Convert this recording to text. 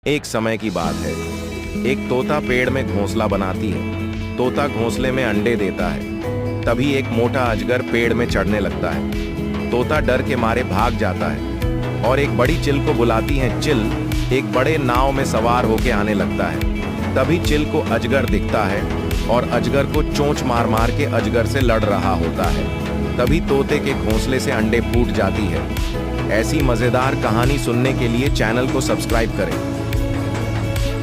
एक समय की बात है। एक तोता पेड़ में घोंसला बनाती है। तोता घोंसले में अंडे देता है। तभी एक मोटा अजगर पेड़ में चढ़ने लगता है। तोता डर के मारे भाग जाता है और एक बड़ी चिल को बुलाती है। चिल एक बड़े नाव में सवार होके आने लगता है। तभी चिल को अजगर दिखता है और अजगर को चोंच मार मार के अजगर से लड़ रहा होता है। तभी तोते के घोंसले से अंडे फूट जाती है। ऐसी मजेदार कहानी सुनने के लिए चैनल को सब्सक्राइब करें।